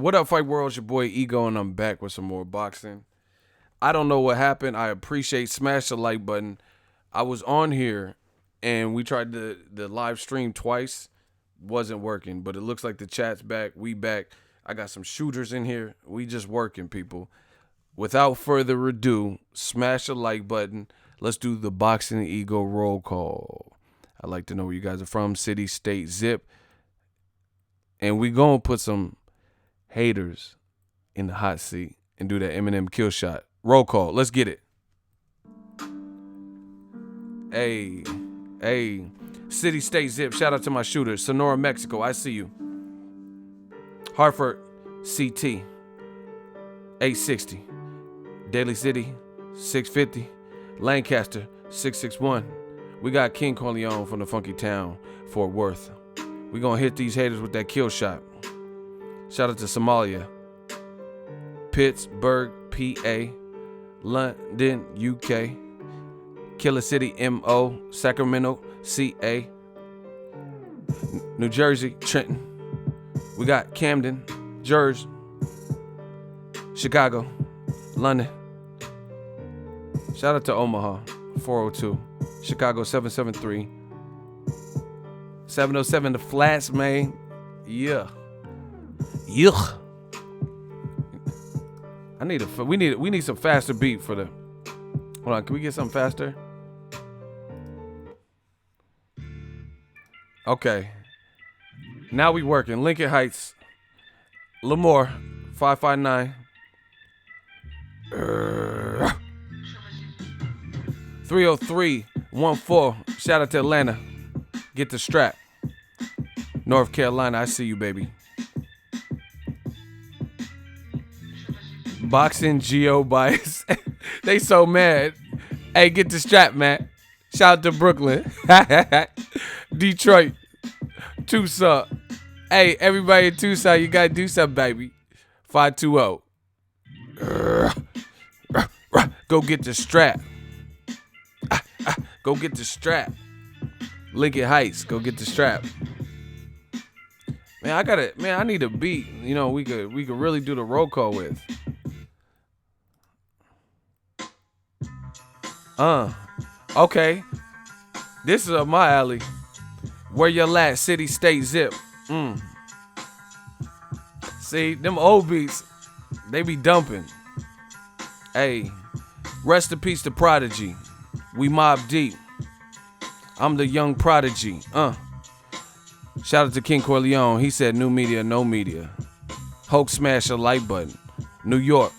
What up, Fight World? It's your boy Ego, and I'm back with some more boxing. I don't know what happened. I appreciate smash the like button. I was on here, and we tried the live stream twice. Wasn't working, but it looks like the chat's back. We back. I got some shooters in here. We just working, people. Without further ado, smash the like button. Let's do the Boxing Ego roll call. I'd like to know where you guys are from. City, state, zip. And we gonna put some haters in the hot seat and do that Eminem kill shot. Roll call. Let's get it. Hey. City, state, zip. Shout out to my shooters. Sonora, Mexico. I see you. Hartford, CT, 860. Daly City, 650. Lancaster, 661. We got King Corleone from the funky town, Fort Worth. We gonna hit these haters with that kill shot. Shout out to Somalia, Pittsburgh, PA, London, UK, Killer City, MO, Sacramento, CA, New Jersey, Trenton. We got Camden, Jersey, Chicago, London. Shout out to Omaha, 402, Chicago, 773, 707, the Flats, man. Yeah. Yuck. We need some faster beat for the. Hold on, can we get something faster? Okay. Now we working. Lincoln Heights, Lemoore, 559. 30314. Shout out to Atlanta. Get the strap. North Carolina, I see you, baby. Boxingego bias. They so mad. Hey, get the strap, man. Shout out to Brooklyn. Detroit. Tucson. Hey, everybody in Tucson, you gotta do something, baby. 520. Go get the strap. Go get the strap. Lincoln Heights, go get the strap. Man, I need a beat. You know, we could really do the roll call with. Okay. This is up my alley. Where your at? City, state, zip. See, them old beats, they be dumping. Hey, rest in peace to Prodigy. We mob deep. I'm the young prodigy. Shout out to King Corleone. He said new media, no media. Hulk smash a like button. New York.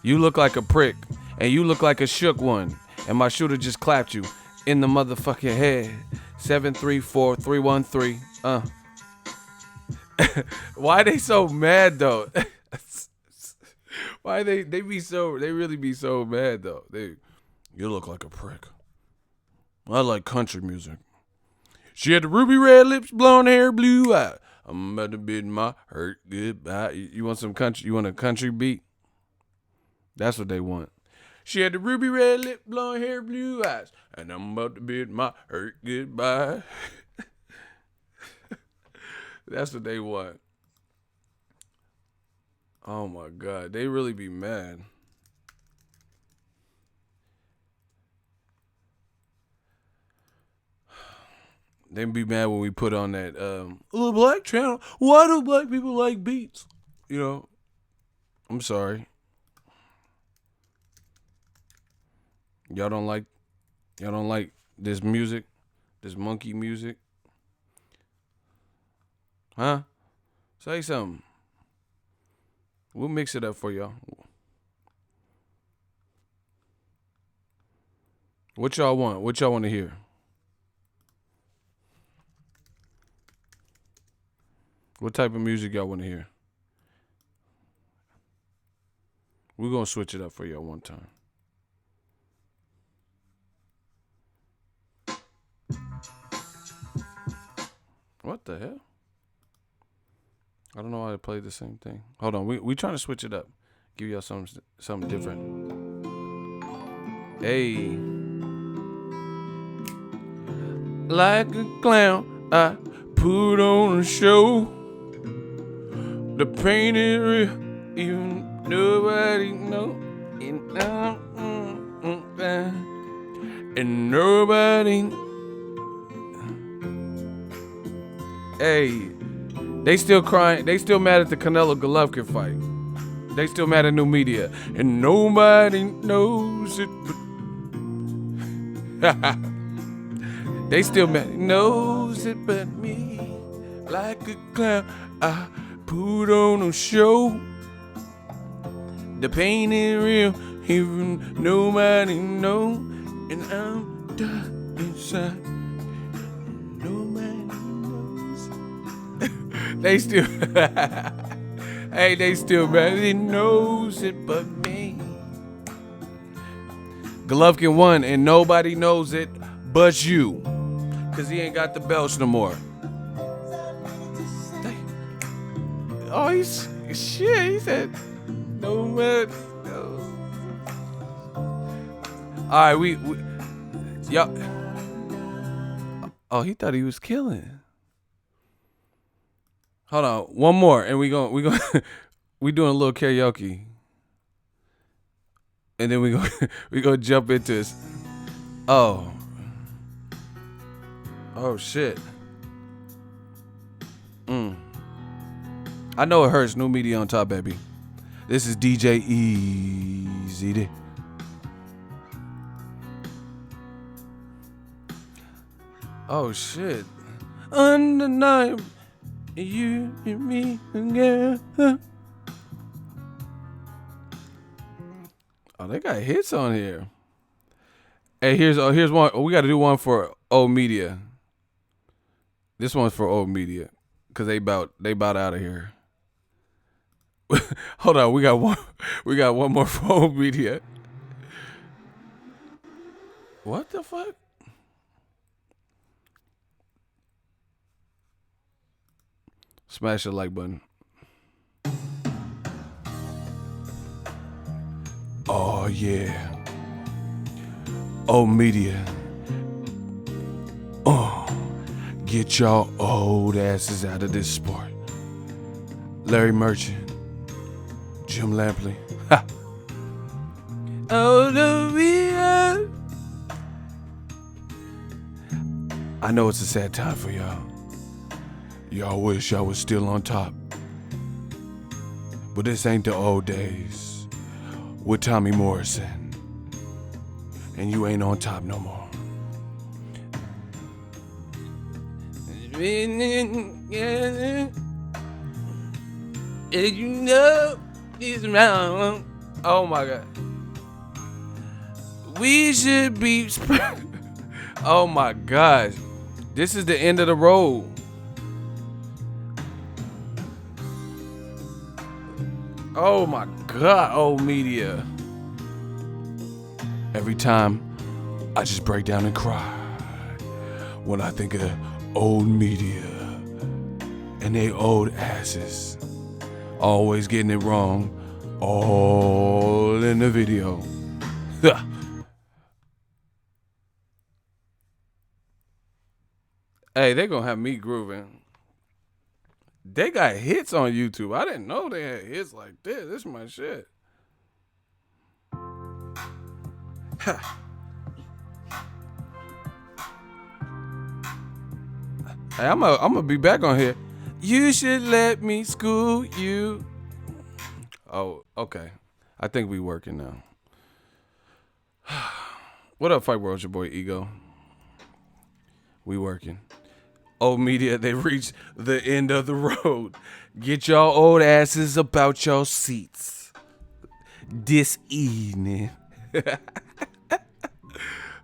You look like a prick. And you look like a shook one. And my shooter just clapped you in the motherfucking head. 734-313. Why they so mad though? Why they really be so mad though? You look like a prick. I like country music. She had the ruby red lips, blonde hair, blue eye. I'm about to bid my hurt goodbye. You want some country? You want a country beat? That's what they want. She had the ruby red lip, blonde hair, blue eyes. And I'm about to bid my hurt goodbye. That's what they want. Oh my God. They really be mad. They be mad when we put on that little black channel. Why do black people like beats? You know, I'm sorry. Y'all don't like this music, this monkey music? Huh? Say something. We'll mix it up for y'all. What y'all want? What y'all want to hear? What type of music y'all want to hear? We're going to switch it up for y'all one time. What the hell? I don't know why I played the same thing. Hold on. We trying to switch it up. Give y'all something different. Hey. Like a clown, I put on a show. The pain is real, even nobody know. And nobody. Hey, they still crying. They still mad at the Canelo Golovkin fight. They still mad at new media. And nobody knows it but they still mad. Knows it but me. Like a clown, I put on a show. The pain is real, even nobody know. And I'm dying inside. Nobody knows. They still, hey, they still mad. He knows it but me. Golovkin won, and nobody knows it but you, cause he ain't got the belts no more. Oh, he's shit. He said nobody knows. All right, we y'all. Oh, he thought he was killing. Hold on, one more, and we doing a little karaoke, and then we go jump into this. Oh shit. I know it hurts. New media on top, baby. This is DJ Easy. Oh shit. Undeniable. You and me together. Oh, they got hits on here. Hey, here's one. We got to do one for old media. This one's for old media, cause they about out of here. Hold on, we got one more for old media. What the fuck? Smash the like button. Oh yeah. Old media. Get y'all old asses out of this sport. Larry Merchant. Jim Lampley. Ha. Oh, the real. I know it's a sad time for y'all. Y'all wish y'all was still on top. But this ain't the old days with Tommy Morrison. And you ain't on top no more. You know it's wrong. Oh my God. We should be. Oh my gosh. This is the end of the road. Oh my God, old media. Every time I just break down and cry when I think of old media and they old asses always getting it wrong, all in the video. Hey, they gonna have me grooving. They got hits on YouTube. I didn't know they had hits like this. This is my shit. Hey, I'm gonna be back on here. You should let me school you. Oh, okay. I think we working now. What up, Fight World? It's your boy Ego. We working. Old media, they reached the end of the road. Get y'all old asses about your seats this evening.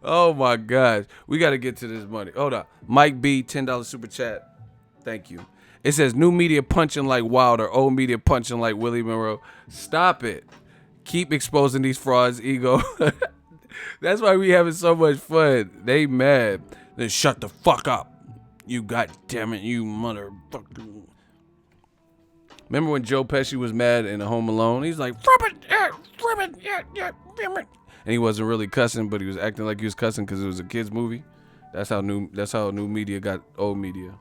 Oh my gosh. We got to get to this money. Hold up. Mike B, $10 super chat. Thank you. It says new media punching like Wilder, old media punching like Willie Monroe. Stop it. Keep exposing these frauds, Ego. That's why we having so much fun. They mad. Then shut the fuck up. You goddamn it, you motherfucker. Remember when Joe Pesci was mad in Home Alone? He's like, and he wasn't really cussing, but he was acting like he was cussing because it was a kid's movie. That's how new media got old media.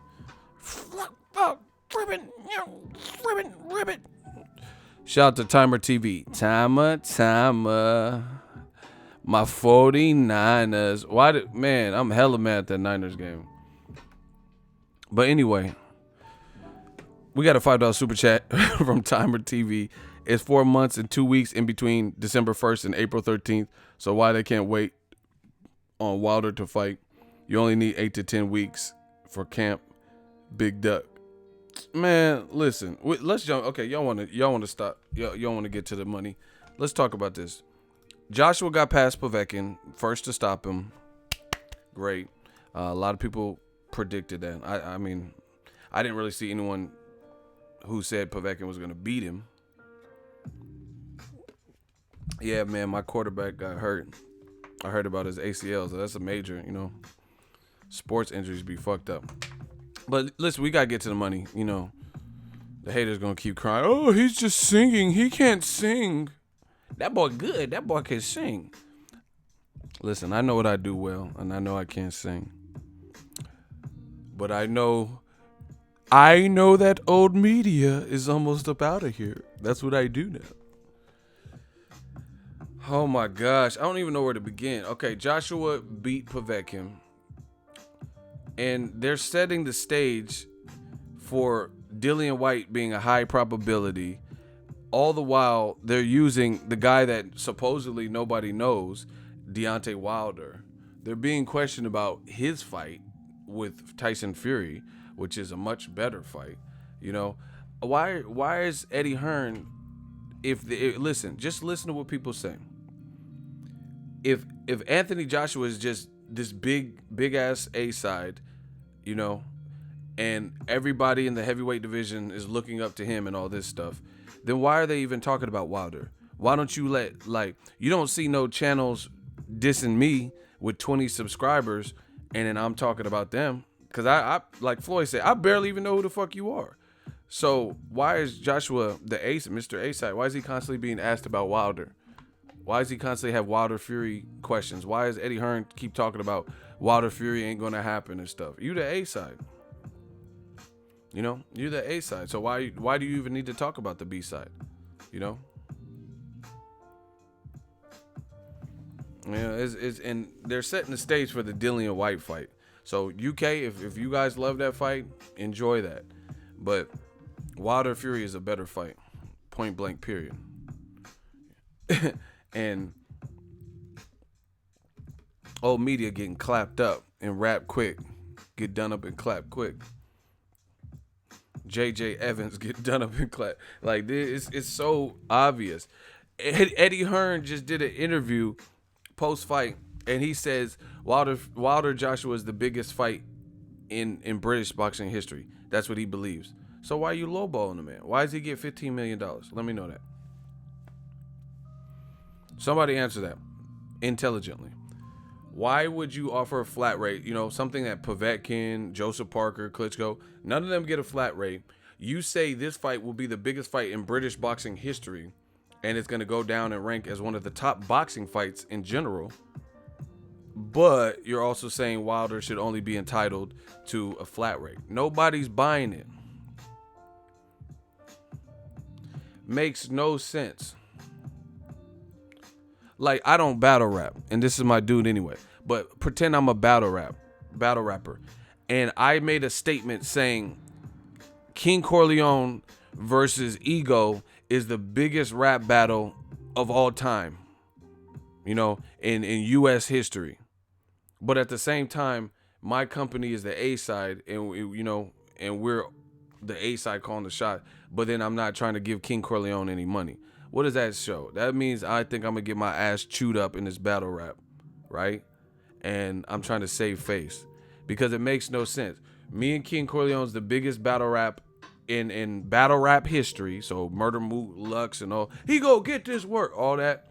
Ribbit. Shout out to Timer TV. Timer. My 49ers. Man, I'm hella mad at that Niners game. But anyway, we got a $5 super chat from Timer TV. It's 4 months and 2 weeks in between December 1st and April 13th. So why they can't wait on Wilder to fight? You only need 8 to 10 weeks for camp. Big Duck. Man, listen. Let's jump. Okay, y'all want to stop. Y'all want to get to the money. Let's talk about this. Joshua got past Povetkin, first to stop him. Great. A lot of people predicted that. I mean, I didn't really see anyone who said Povetkin was going to beat him. Yeah, man, my quarterback got hurt. I heard about his ACL, so that's a major, sports injuries be fucked up. But listen, we got to get to the money, The haters going to keep crying, oh, he's just singing. He can't sing. That boy good. That boy can sing. Listen, I know what I do well, and I know I can't sing. But I know that old media is almost up out of here. That's what I do now. Oh my gosh, I don't even know where to begin. Okay, Joshua beat Povetkin, and they're setting the stage for Dillian White being a high probability. All the while, they're using the guy that supposedly nobody knows, Deontay Wilder. They're being questioned about his fight with Tyson Fury, which is a much better fight. Why is Eddie Hearn? Listen to what people say. If Anthony Joshua is just this big ass A side, and everybody in the heavyweight division is looking up to him and all this stuff, then why are they even talking about Wilder? Why don't you you don't see no channels dissing me with 20 subscribers and then I'm talking about them? Because I like Floyd said, I barely even know who the fuck you are. So why is Joshua the ace, Mr. A-side? Why is he constantly being asked about Wilder? Why does he constantly have Wilder Fury questions? Why does Eddie Hearn keep talking about Wilder Fury ain't gonna happen and stuff? You the A-side. You're the A side. So why do you even need to talk about the B side? And they're setting the stage for the Dillian White fight. So UK, if you guys love that fight, enjoy that. But Wilder Fury is a better fight, point blank, period. And old media getting clapped up and rap quick, get done up and clap quick. JJ Evans get done up and clap. Like this, it's so obvious. Eddie Hearn just did an interview post-fight, and he says Wilder Joshua is the biggest fight in British boxing history. That's what he believes. So why are you lowballing the man? Why does he get $15 million? Let me know that. Somebody answer that intelligently. Why would you offer a flat rate? Something that Povetkin, Joseph Parker, Klitschko, none of them get a flat rate. You say this fight will be the biggest fight in British boxing history, and it's going to go down and rank as one of the top boxing fights in general. But you're also saying Wilder should only be entitled to a flat rate. Nobody's buying it. Makes no sense. I don't battle rap, and this is my dude anyway, but pretend I'm a battle rapper. And I made a statement saying King Corleone versus Ego is the biggest rap battle of all time, in U.S. history. But at the same time, my company is the A side, and we're the A side calling the shot. But then I'm not trying to give King Corleone any money. What does that show? That means I think I'm going to get my ass chewed up in this battle rap, right? And I'm trying to save face because it makes no sense. Me and King Corleone's the biggest battle rap in battle rap history. So Murder Mook, Lux, and all. He go get this work, all that.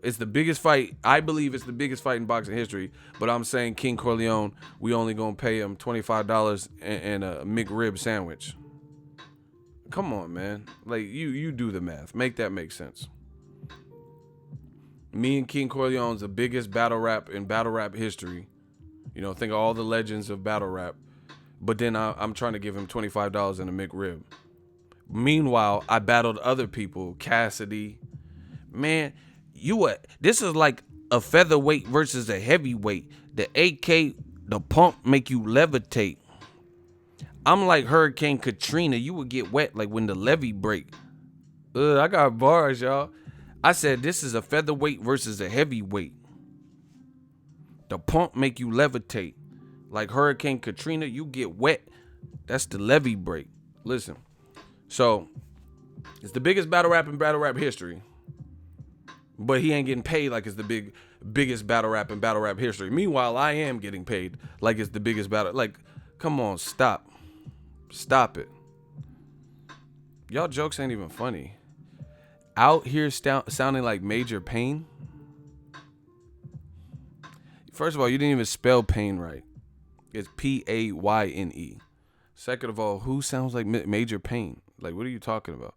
It's the biggest fight. I believe it's the biggest fight in boxing history. But I'm saying King Corleone, we only going to pay him $25 and a McRib sandwich. Come on, man. You do the math. Make that make sense. Me and King Corleone's the biggest battle rap in battle rap history. Think of all the legends of battle rap. But then I'm trying to give him $25 and a McRib. Meanwhile, I battled other people, Cassidy. Man, you what? This is like a featherweight versus a heavyweight. The AK, the pump make you levitate. I'm like Hurricane Katrina. You would get wet like when the levee break. I got bars, y'all. I said this is a featherweight versus a heavyweight. The pump make you levitate. Like Hurricane Katrina, you get wet. That's the levee break. Listen. So, it's the biggest battle rap in battle rap history. But he ain't getting paid like it's the biggest battle rap in battle rap history. Meanwhile, I am getting paid like it's the biggest battle. Like, come on, stop. Stop it. Y'all jokes ain't even funny. Out here sounding like Major Pain. First of all, you didn't even spell pain right. It's Payne. Second of all, who sounds like Major Pain? Like, what are you talking about?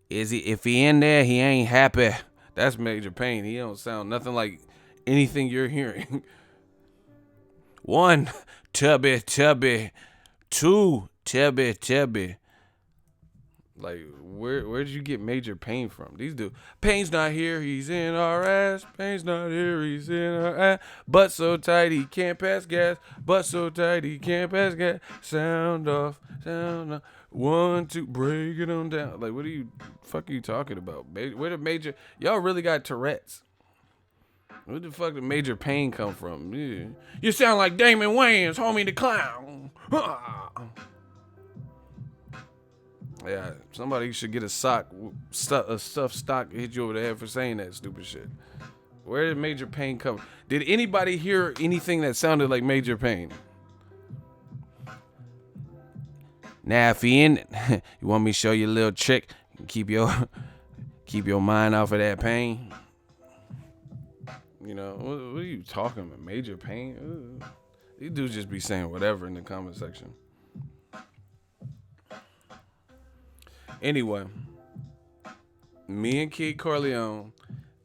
Is he? If he in there, he ain't happy. That's Major Pain. He don't sound nothing like anything you're hearing. 1, tubby. 2, tubby. Like, where did you get Major Pain from? These dudes. Pain's not here, he's in our ass. Pain's not here, he's in our ass. Butt so tight he can't pass gas. Butt so tight he can't pass gas. Sound off. 1, 2, break it on down. Like, what are you talking about? Where the Major? Y'all really got Tourette's. Where the fuck did Major Pain come from? Yeah. You sound like Damon Wayans, Homie the Clown. Yeah, somebody should get a stuffed sock, hit you over the head for saying that stupid shit. Where did Major Pain come? Did anybody hear anything that sounded like Major Pain? Now, if you in it, you want me to show you a little trick? Keep your mind off of that pain. You know, what are you talking about? Major Pain? Ugh. These dudes just be saying whatever in the comment section. Anyway, me and Kid Corleone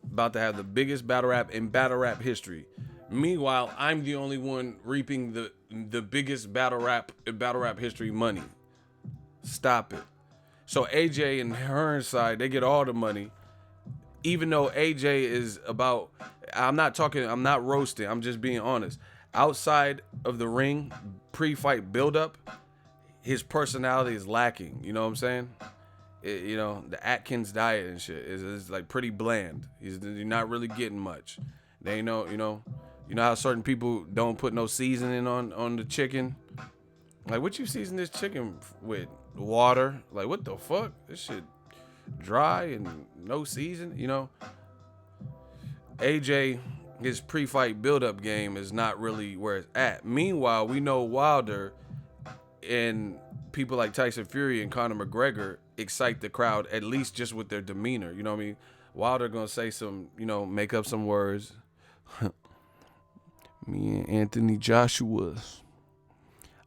about to have the biggest battle rap in battle rap history. Meanwhile, I'm the only one reaping the biggest battle rap in battle rap history money. Stop it. So AJ and her side, they get all the money. Even though AJ is about, I'm not roasting, I'm just being honest. Outside of the ring, pre-fight build-up, his personality is lacking. You know what I'm saying? The Atkins diet and shit is like pretty bland. You're not really getting much. They know, you know how certain people don't put no seasoning on the chicken. Like, what you season this chicken with? Water? Like, what the fuck? This shit dry and no season. AJ, his pre-fight build-up game is not really where it's at. Meanwhile, we know Wilder and people like Tyson Fury and Conor McGregor excite the crowd, at least just with their demeanor. You know what I mean? Wilder gonna say some, make up some words. Me and Anthony Joshua,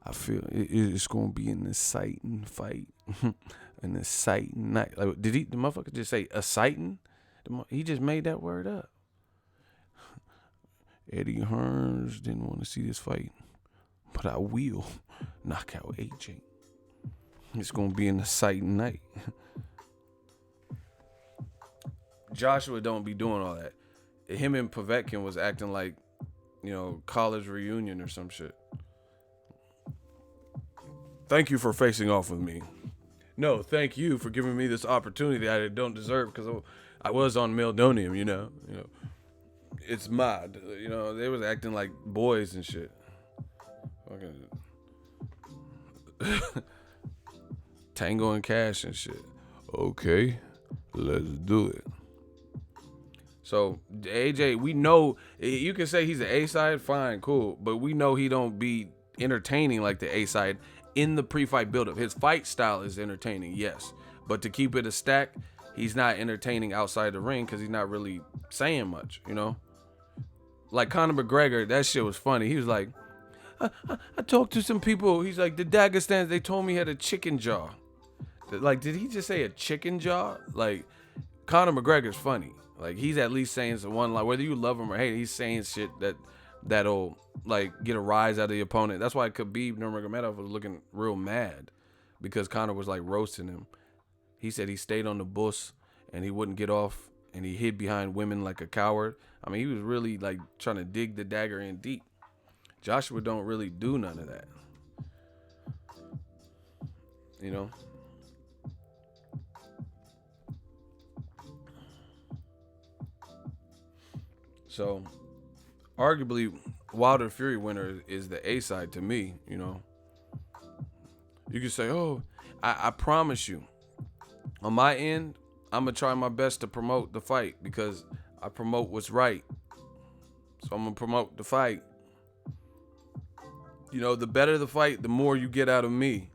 I feel it's gonna be an exciting fight. An exciting night. Like, did the motherfucker just say exciting? He just made that word up. Eddie Hearns didn't want to see this fight, but I will knock out AJ. It's gonna be an exciting night. Joshua don't be doing all that. Him and Povetkin was acting like, college reunion or some shit. Thank you for facing off with me. No, thank you for giving me this opportunity I don't deserve because I was on Meldonium, It's mad. They was acting like boys and shit. Fucking Tango and Cash and shit. Okay, let's do it. So AJ, we know you can say he's the A side, fine, cool, but we know he don't be entertaining like the A side in the pre-fight buildup. His fight style is entertaining, yes, but to keep it a stack, he's not entertaining outside the ring because he's not really saying much, Like Conor McGregor, that shit was funny. He was like, I talked to some people. He's like, the Dagestans, they told me he had a chicken jaw. Like, did he just say a chicken jaw? Like, Conor McGregor's funny. Like, he's at least saying some one, like, whether you love him or hate him, he's saying shit that'll like get a rise out of the opponent. That's why Khabib Nurmagomedov was looking real mad. because Conor was like roasting him. He said he stayed on the bus and he wouldn't get off and he hid behind women like a coward. I mean, he was really like trying to dig the dagger in deep. Joshua don't really do none of that. You know? So, arguably, Wilder Fury winner is the A side to me, you know? You could say, oh, I promise you, on my end, I'm going to try my best to promote the fight because I promote what's right. So I'm going to promote the fight. You know, the better the fight, the more you get out of me.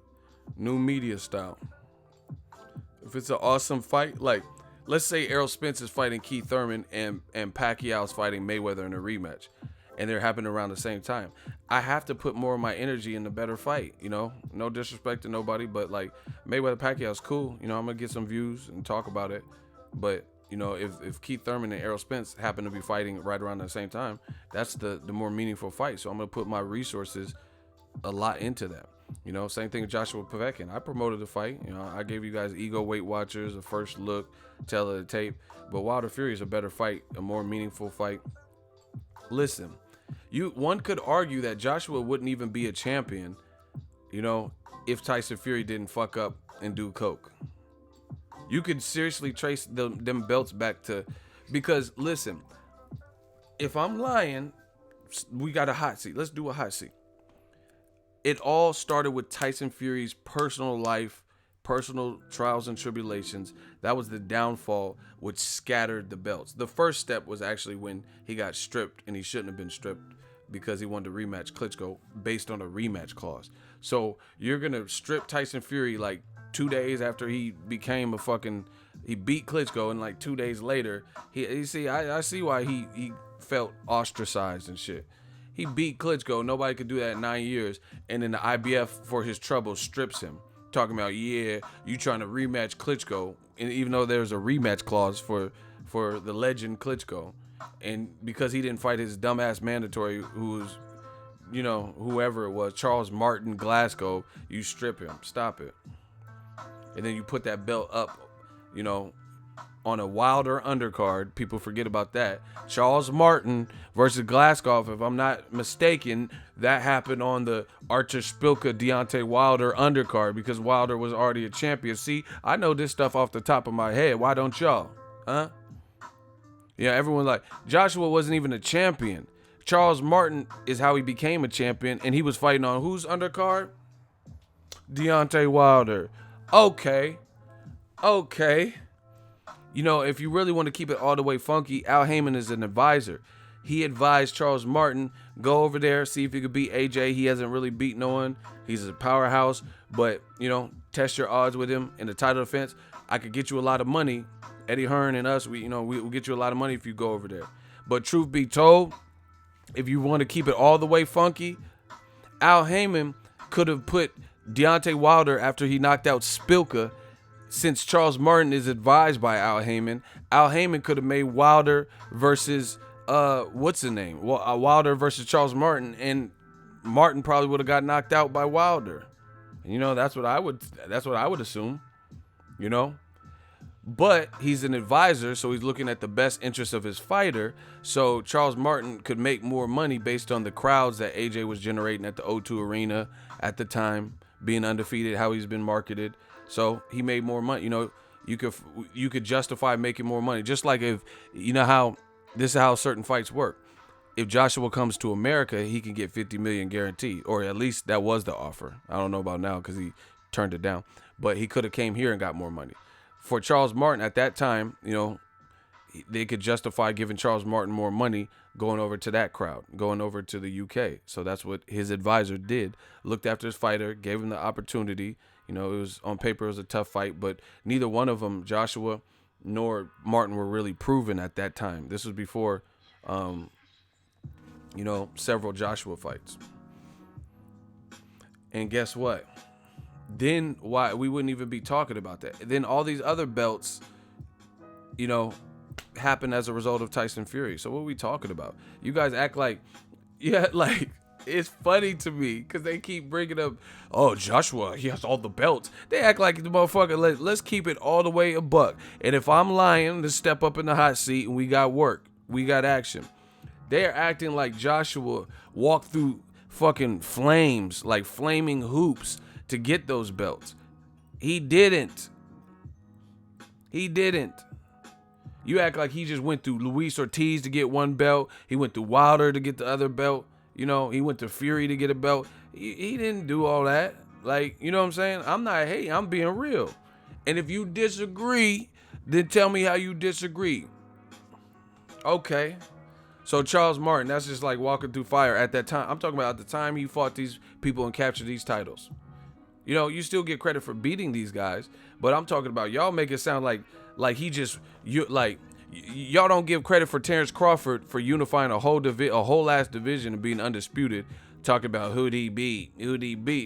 New media style. If it's an awesome fight, like, let's say Errol Spence is fighting Keith Thurman and Pacquiao's fighting Mayweather in a rematch, and they're happening around the same time. I have to put more of my energy in the better fight, you know? No disrespect to nobody, but, like, Mayweather Pacquiao's cool. You know, I'm going to get some views and talk about it. But, you know, if Keith Thurman and Errol Spence happen to be fighting right around the same time, that's the more meaningful fight. So I'm going to put my resources a lot into that. You know, same thing with Joshua Povetkin. I promoted the fight. You know, I gave you guys Ego Weight Watchers, a first look, tell of the tape. But Wilder Fury is a better fight, a more meaningful fight. Listen, one could argue that Joshua wouldn't even be a champion, you know, if Tyson Fury didn't fuck up and do coke. You could seriously trace them belts back to, because listen, if I'm lying, we got a hot seat. Let's do a hot seat. It all started with Tyson Fury's personal life, personal trials and tribulations. That was the downfall which scattered the belts. The first step was actually when he got stripped, and he shouldn't have been stripped because he wanted to rematch Klitschko based on a rematch clause. So you're going to strip Tyson Fury like 2 days after he became he beat Klitschko, and like 2 days later, I see why he felt ostracized and shit. He beat Klitschko. Nobody could do that in 9 years. And then the IBF, for his trouble, strips him. Talking about, yeah, you trying to rematch Klitschko. And even though there's a rematch clause for the legend Klitschko. And because he didn't fight his dumbass mandatory, who was, you know, whoever it was, Charles Martin Glasgow, you strip him. Stop it. And then you put that belt up, you know, on a Wilder undercard. People forget about that. Charles Martin versus Glasgow, if I'm not mistaken, that happened on the Archer Spilka Deontay Wilder undercard because Wilder was already a champion. See, I know this stuff off the top of my head. Why don't y'all? Huh? Yeah, everyone like, Joshua wasn't even a champion. Charles Martin is how he became a champion, and he was fighting on whose undercard? Deontay Wilder. Okay. You know, if you really want to keep it all the way funky, Al Heyman is an advisor. He advised Charles Martin, go over there, see if you could beat AJ. He hasn't really beat no one. He's a powerhouse, but, you know, test your odds with him in the title defense. I could get you a lot of money. Eddie Hearn and us, we'll get you a lot of money if you go over there. But truth be told, if you want to keep it all the way funky, Al Heyman could have put Deontay Wilder after he knocked out Spilka. Since Charles Martin is advised by Al Heyman could have made Wilder versus what's the name? Well, Wilder versus Charles Martin, and Martin probably would have got knocked out by Wilder. And, you know, that's what I would assume. You know, but he's an advisor, so he's looking at the best interest of his fighter. So Charles Martin could make more money based on the crowds that AJ was generating at the O2 Arena at the time, being undefeated, how he's been marketed. So he made more money. You know, you could justify making more money. Just like if, you know how, this is how certain fights work. If Joshua comes to America, he can get $50 million guaranteed, or at least that was the offer. I don't know about now because he turned it down, but he could have came here and got more money. For Charles Martin at that time, you know, they could justify giving Charles Martin more money going over to that crowd, going over to the UK. So that's what his advisor did. Looked after his fighter, gave him the opportunity. You know, it was on paper, it was a tough fight, but neither one of them, Joshua nor Martin, were really proven at that time. This was before, you know, several Joshua fights. And guess what? Then why we wouldn't even be talking about that. Then all these other belts, you know, happened as a result of Tyson Fury. So what are we talking about? You guys act like, yeah, like It's funny to me because they keep bringing up, oh, Joshua, he has all the belts. They act like the motherfucker, let's keep it all the way a buck. And if I'm lying, let's step up in the hot seat and we got work. We got action. They're acting like Joshua walked through fucking flames, like flaming hoops to get those belts. He didn't. He didn't. You act like he just went through Luis Ortiz to get one belt. He went through Wilder to get the other belt. You know, he went to Fury to get a belt. He didn't do all that. Like, you know what I'm saying? I'm not hating. I'm being real. And if you disagree, then tell me how you disagree. Okay. So Charles Martin, that's just like walking through fire at that time. I'm talking about at the time he fought these people and captured these titles. You know, you still get credit for beating these guys, but I'm talking about y'all make it sound like he just y'all don't give credit for Terrence Crawford for unifying a whole ass division and being undisputed. Talking about who'd he beat?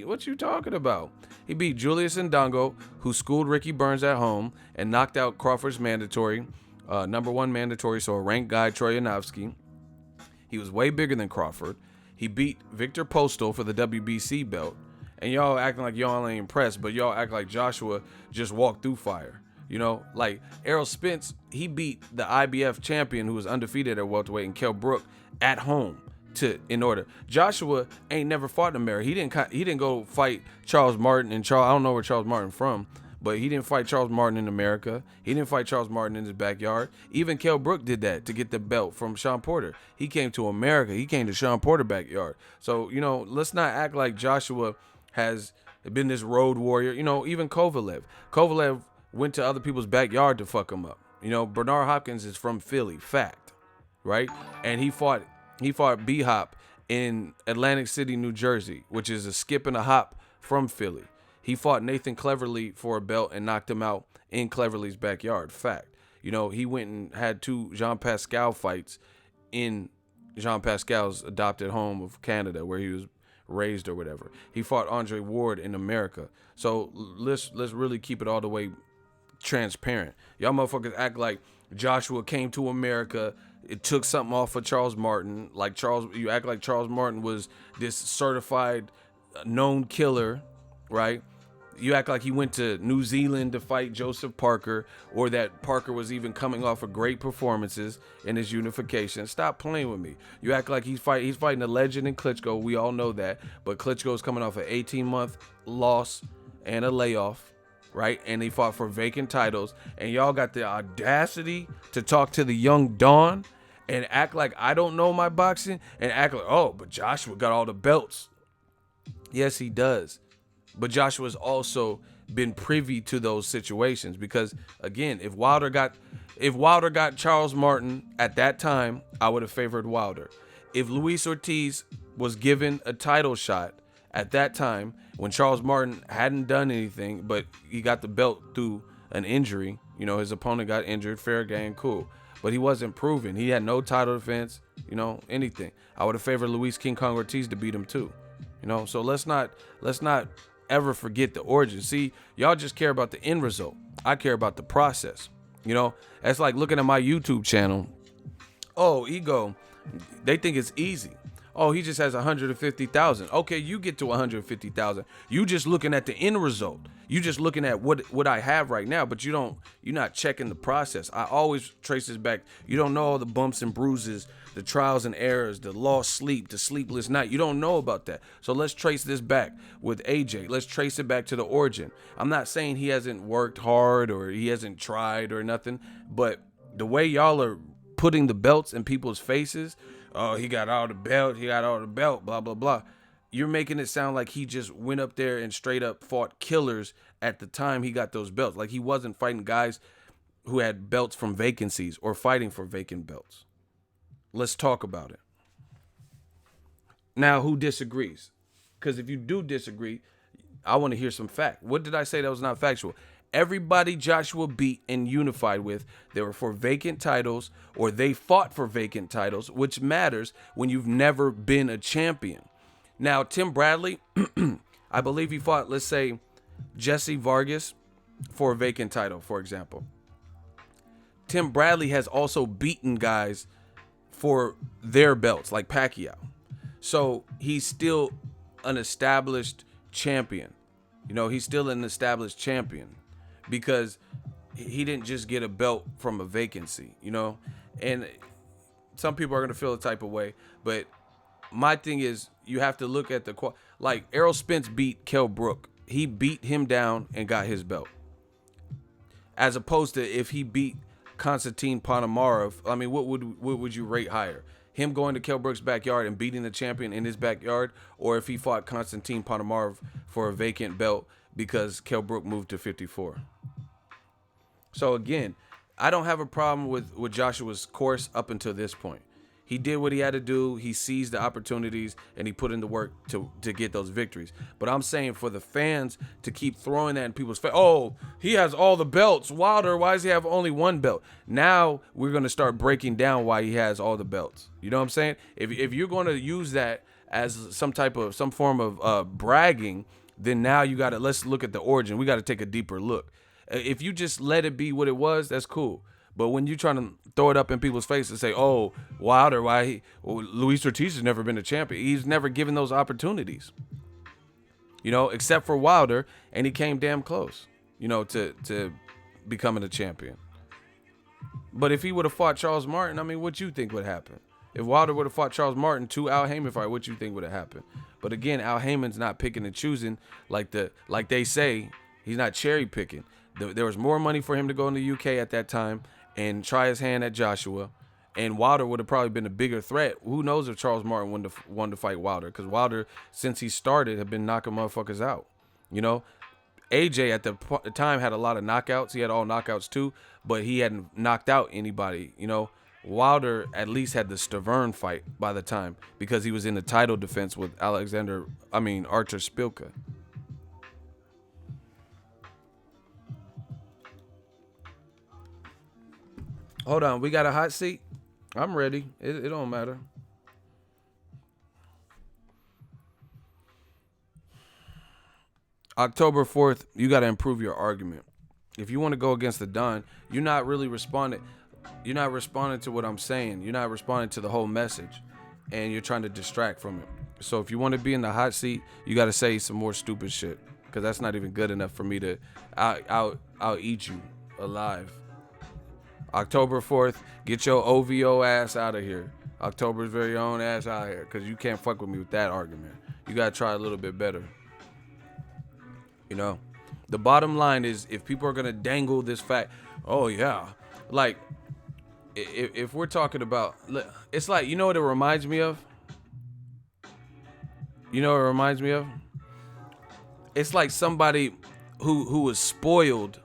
What you talking about? He beat Julius Ndongo, who schooled Ricky Burns at home and knocked out Crawford's mandatory, number one mandatory, so a ranked guy, Troy Yanofsky. He was way bigger than Crawford. He beat Victor Postal for the WBC belt. And y'all acting like y'all ain't impressed, but y'all act like Joshua just walked through fire. You know, like Errol Spence, he beat the IBF champion who was undefeated at welterweight and Kell Brook at home in order. Joshua ain't never fought in America. He didn't go fight Charles Martin and I don't know where Charles Martin from, but he didn't fight Charles Martin in America. He didn't fight Charles Martin in his backyard. Even Kell Brook did that to get the belt from Sean Porter. He came to America. He came to Sean Porter backyard. So, you know, let's not act like Joshua has been this road warrior. You know, even Kovalev went to other people's backyard to fuck him up. You know, Bernard Hopkins is from Philly, fact, right? And he fought B-Hop in Atlantic City, New Jersey, which is a skip and a hop from Philly. He fought Nathan Cleverly for a belt and knocked him out in Cleverly's backyard, fact. You know, he went and had 2 Jean Pascal fights in Jean Pascal's adopted home of Canada, where he was raised or whatever. He fought Andre Ward in America. So let's really keep it all the way transparent. Y'all motherfuckers act like Joshua came to America, it took something off of Charles Martin. You act like Charles Martin was this certified known killer, right? You act like he went to New Zealand to fight Joseph Parker, or that Parker was even coming off of great performances in his unification. Stop playing with me. You act like he's fighting a legend in Klitschko. We all know that. But Klitschko's coming off an 18-month loss and a layoff, right? And he fought for vacant titles. And y'all got the audacity to talk to the young Dawn and act like I don't know my boxing and act like, oh, but Joshua got all the belts. Yes, he does. But Joshua's also been privy to those situations because, again, if Wilder got Charles Martin at that time, I would have favored Wilder. If Luis Ortiz was given a title shot at that time when Charles Martin hadn't done anything, but he got the belt through an injury, you know, his opponent got injured, fair game, cool. But he wasn't proven. He had no title defense, you know, anything. I would have favored Luis King Kong Ortiz to beat him too. You know, so let's not ever forget the origin. See, y'all just care about the end result. I care about the process. You know, that's like looking at my YouTube channel. Oh, Ego, they think it's easy. Oh, he just has 150,000. Okay, you get to 150,000. You just looking at the end result. You just looking at what I have right now, but you're not checking the process. I always trace this back. You don't know all the bumps and bruises, the trials and errors, the lost sleep, the sleepless night. You don't know about that. So let's trace this back with AJ. Let's trace it back to the origin. I'm not saying he hasn't worked hard or he hasn't tried or nothing, but the way y'all are putting the belts in people's faces, oh, he got all the belt, blah, blah, blah. You're making it sound like he just went up there and straight up fought killers at the time he got those belts. Like he wasn't fighting guys who had belts from vacancies or fighting for vacant belts. Let's talk about it. Now, who disagrees? Because if you do disagree, I want to hear some fact. What did I say that was not factual? Everybody Joshua beat and unified with, they were for vacant titles or they fought for vacant titles, which matters when you've never been a champion. Now, Tim Bradley, I believe he fought, let's say, Jesse Vargas for a vacant title, for example. Tim Bradley has also beaten guys for their belts, like Pacquiao. So he's still an established champion. He's still an established champion because he didn't just get a belt from a vacancy, And some people are going to feel a type of way, but my thing is you have to look at like Errol Spence beat Kell Brook. He beat him down and got his belt. As opposed to if he beat Konstantin Ponomarev, I mean, what would you rate higher? Him going to Kell Brook's backyard and beating the champion in his backyard, or if he fought Konstantin Ponomarev for a vacant belt because Kell Brook moved to 54. So again, I don't have a problem with Joshua's course up until this point. He did what he had to do. He seized the opportunities and he put in the work to get those victories. But I'm saying for the fans to keep throwing that in people's face. Oh, he has all the belts. Wilder, why does he have only one belt? Now we're going to start breaking down why he has all the belts. You know what I'm saying? If you're going to use that as some form of bragging, then now let's look at the origin. We got to take a deeper look. If you just let it be what it was, that's cool. But when you're trying to throw it up in people's face and say, "Oh, Wilder, Luis Ortiz has never been a champion. He's never given those opportunities, except for Wilder, and he came damn close, to becoming a champion." But if he would have fought Charles Martin, I mean, what you think would happen? If Wilder would have fought Charles Martin to Al Heyman fight, what you think would have happened? But again, Al Heyman's not picking and choosing like they say. He's not cherry picking. There was more money for him to go in the UK at that time and try his hand at Joshua, and Wilder would have probably been a bigger threat. Who knows if Charles Martin wanted to fight Wilder, because Wilder, since he started, had been knocking motherfuckers out. AJ at the time had a lot of knockouts. He had all knockouts too, but he hadn't knocked out anybody. Wilder at least had the Stavern fight by the time because he was in the title defense with Archer Spilka. Hold on, we got a hot seat? I'm ready. It don't matter. October 4th, you got to improve your argument. If you want to go against the Don, you're not really responding. You're not responding to what I'm saying. You're not responding to the whole message. And you're trying to distract from it. So if you want to be in the hot seat, you got to say some more stupid shit. Because that's not even good enough for me to I'll eat you alive. October 4th, get your OVO ass out of here. October's very own ass out of here, because you can't fuck with me with that argument. You got to try a little bit better. The bottom line is, if people are going to dangle this fact, oh yeah, like, if we're talking about, it's like, what it reminds me of? It's like somebody who was spoiled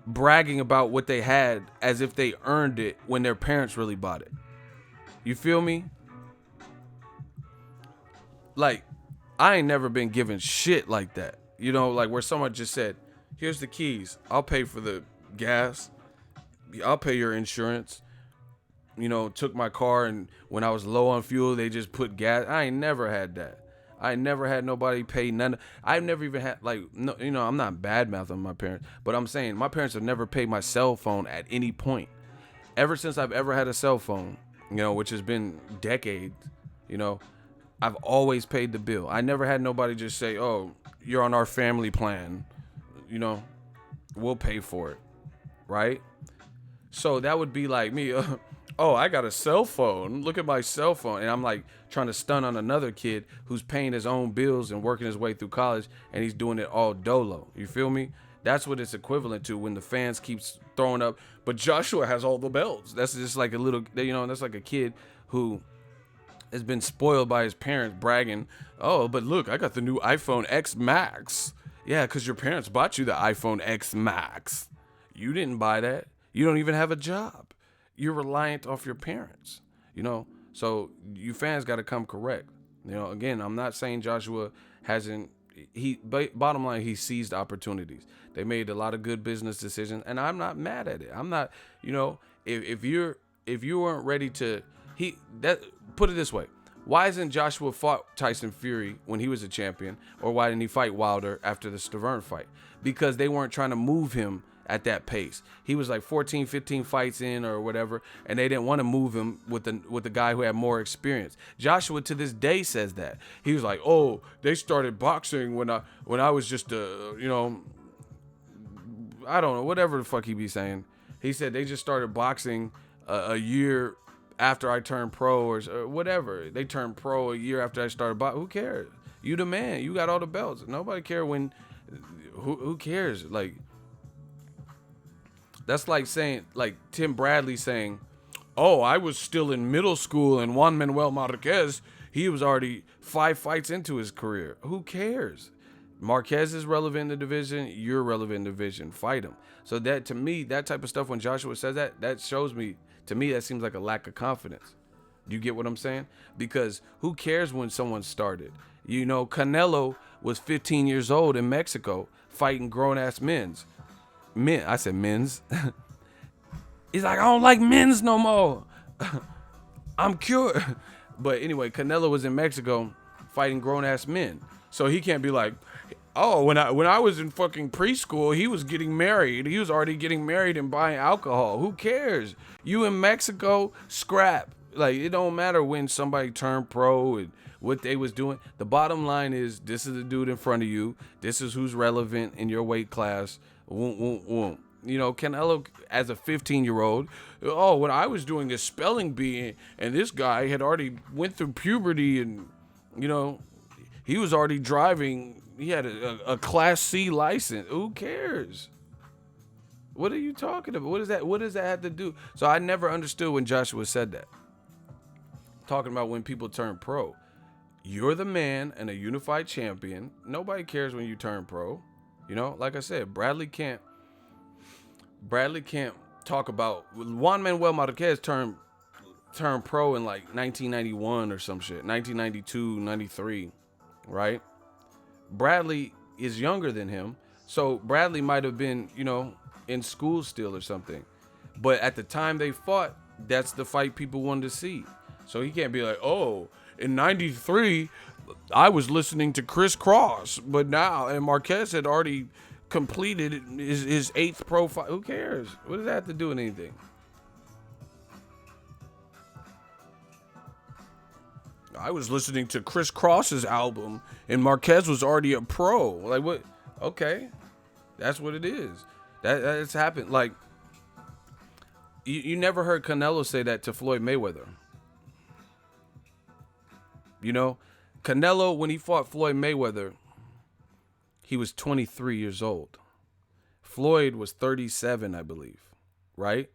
bragging about what they had as if they earned it when their parents really bought it. You feel me? Like, I ain't never been given shit like that. Like where someone just said, here's the keys. I'll pay for the gas. I'll pay your insurance. Took my car, and when I was low on fuel, they just put gas. I ain't never had that. I never had nobody pay none. I've never even had, no, I'm not bad mouthing my parents, but I'm saying my parents have never paid my cell phone at any point. Ever since I've ever had a cell phone, which has been decades, I've always paid the bill. I never had nobody just say, oh, you're on our family plan. We'll pay for it. Right? So that would be like me. Oh, I got a cell phone. Look at my cell phone. And I'm like trying to stun on another kid who's paying his own bills and working his way through college, and he's doing it all dolo. You feel me? That's what it's equivalent to when the fans keeps throwing up, but Joshua has all the belts. That's just like a little, that's like a kid who has been spoiled by his parents bragging, oh, but look, I got the new iPhone X Max. Yeah, because your parents bought you the iPhone X Max. You didn't buy that. You don't even have a job. You're reliant off your parents, so you fans got to come correct. Again, I'm not saying Joshua hasn't, bottom line, he seized opportunities. They made a lot of good business decisions, and I'm not mad at it. I'm not, if you weren't ready to, put it this way. Why isn't Joshua fought Tyson Fury when he was a champion, or why didn't he fight Wilder after the Stavern fight? Because they weren't trying to move him at that pace. He was like 14, 15 fights in or whatever, and they didn't want to move him with the guy who had more experience. Joshua to this day says that. He was like, "Oh, they started boxing when I was just I don't know, whatever the fuck he be saying." He said they just started boxing a year after I turned pro or whatever. They turned pro a year after I started boxing. Who cares? You the man. You got all the belts. Nobody care when. Who cares? Like, that's like saying, like Tim Bradley saying, "Oh, I was still in middle school and Juan Manuel Marquez, he was already 5 fights into his career." Who cares? Marquez is relevant in the division. You're relevant in the division. Fight him. So that, to me, that type of stuff, when Joshua says that shows me, to me, that seems like a lack of confidence. You get what I'm saying? Because who cares when someone started? You know, Canelo was 15 years old in Mexico fighting grown-ass men. I said men's. He's like, "I don't like men's no more. I'm cured." But anyway, Canelo was in Mexico fighting grown-ass men. So he can't be like, "Oh, when I was in fucking preschool, he was getting married. He was already getting married and buying alcohol." Who cares? You in Mexico, scrap. Like, it don't matter when somebody turned pro and what they was doing. The bottom line is, this is the dude in front of you. This is who's relevant in your weight class. You know, Canelo, as a 15-year-old, "Oh, what I was doing is spelling bee, and this guy had already went through puberty, and, you know, he was already driving. He had a Class C license." Who cares? What are you talking about? What does that have to do? So I never understood when Joshua said that. Talking about when people turn pro. You're the man and a unified champion. Nobody cares when you turn pro. You know, like I said, Bradley can't talk about Juan Manuel Marquez turned pro in like 1991 or some shit, 1992, 93, right? Bradley is younger than him, so Bradley might have been, you know, in school still or something. But at the time they fought, that's the fight people wanted to see. So he can't be like, "Oh, in 93, I was listening to Chris Cross, but now," and Marquez had already completed his 8th pro fight. Who cares? What does that have to do with anything? "I was listening to Chris Cross's album, and Marquez was already a pro." Like, what? Okay, that's what it is. That's happened. Like, you never heard Canelo say that to Floyd Mayweather. You know, Canelo, when he fought Floyd Mayweather, he was 23 years old. Floyd was 37, I believe, right?